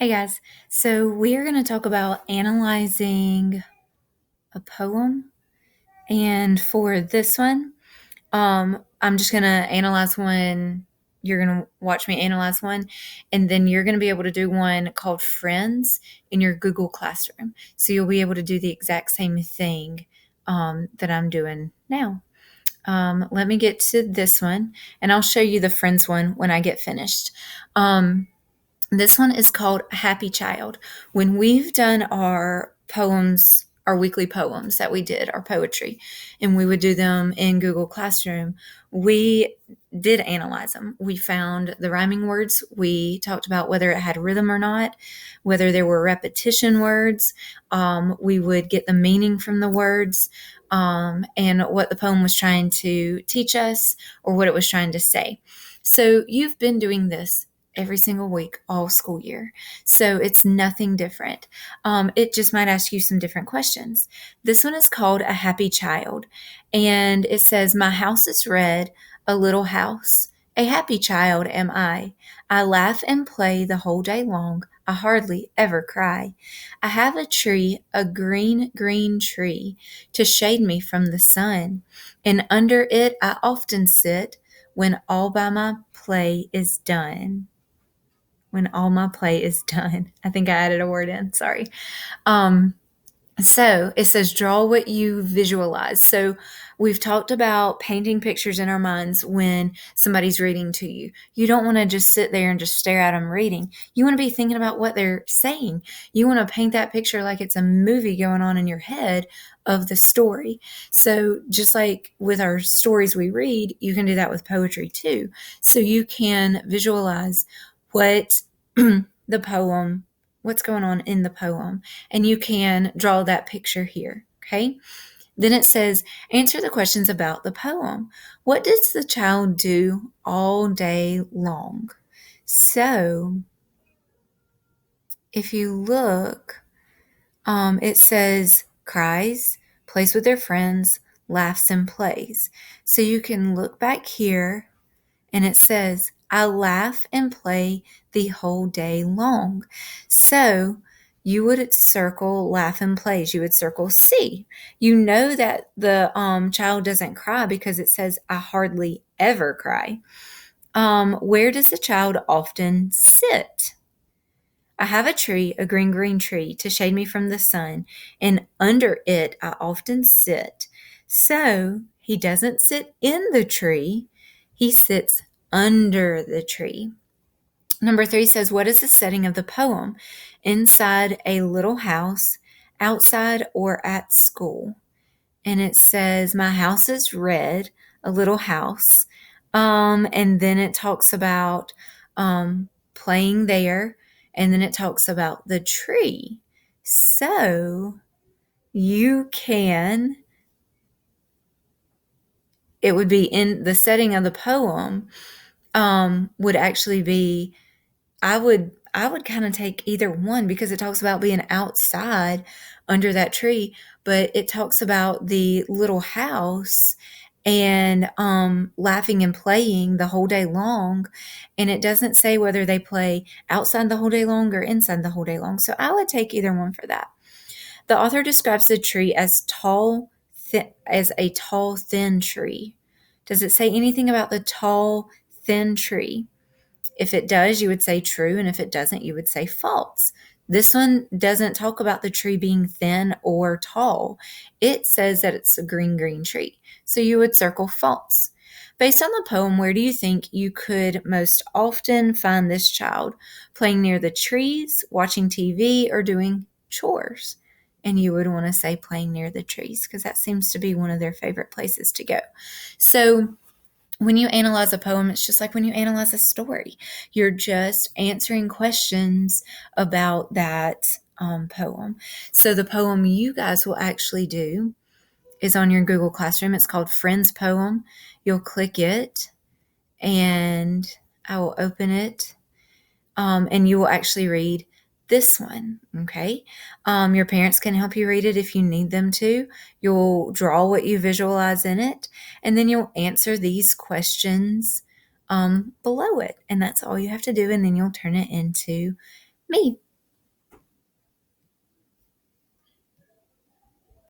Hey guys, so we are going to talk about analyzing a poem. And for this one, I'm just going to analyze one. You're going to watch me analyze one, and then you're going to be able to do one called Friends in your Google Classroom. So you'll be able to do the exact same thing that I'm doing now. Let me get to this one, and I'll show you the Friends one when I get finished. This one is called Happy Child. When we've done our poems, our weekly poems that we did, our poetry, and we would do them in Google Classroom, we did analyze them. We found the rhyming words. We talked about whether it had rhythm or not, whether there were repetition words. We would get the meaning from the words, and what the poem was trying to teach us or what it was trying to say. So you've been doing this every single week all school year. So it's nothing different. It just might ask you some different questions. This one is called A Happy Child. And it says, My house is red, a little house. A happy child am I. I laugh and play the whole day long. I hardly ever cry. I have a tree, a green, green tree, to shade me from the sun. And under it I often sit when all by my play is done. When all my play is done. I think I added a word in. Sorry. So it says, draw what you visualize. So we've talked about painting pictures in our minds when somebody's reading to you. You don't want to just sit there and just stare at them reading. You want to be thinking about what they're saying. You want to paint that picture like it's a movie going on in your head of the story. So just like with our stories we read, you can do that with poetry too. So you can visualize what the poem, what's going on in the poem, and you can draw that picture here. Okay. Then it says, answer the questions about the poem. What does the child do all day long? So if you look, it says cries, plays with their friends, laughs and plays. So you can look back here and it says, I laugh and play the whole day long. So you would circle laugh and plays. You would circle C. You know that the child doesn't cry because it says, I hardly ever cry. Where does the child often sit? I have a tree, a green, green tree, to shade me from the sun, and under it I often sit. So he doesn't sit in the tree, he sits under the tree. Number 3 says, what is the setting of the poem? Inside a little house, outside, or at school? And it says, my house is red, a little house. And then it talks about playing there, and then it talks about the tree. So you can, it would be in the setting of the poem, would actually be, I would kind of take either one because it talks about being outside under that tree, but it talks about the little house and laughing and playing the whole day long, and it doesn't say whether they play outside the whole day long or inside the whole day long. So I would take either one for that. The author describes the tree as as a tall, thin tree. Does it say anything about the tall, thin tree? If it does, you would say true, and if it doesn't, you would say false. This one doesn't talk about the tree being thin or tall. It says that it's a green, green tree. So you would circle false. Based on the poem, where do you think you could most often find this child? Playing near the trees, watching TV, or doing chores? And you would want to say playing near the trees because that seems to be one of their favorite places to go. So when you analyze a poem, it's just like when you analyze a story. You're just answering questions about that poem. So the poem you guys will actually do is on your Google Classroom. It's called Friends Poem. You'll click it, and I will open it, and you will actually read this one, okay? Your parents can help you read it if you need them to. You'll draw what you visualize in it, and then you'll answer these questions below it. And that's all you have to do, and then you'll turn it into me.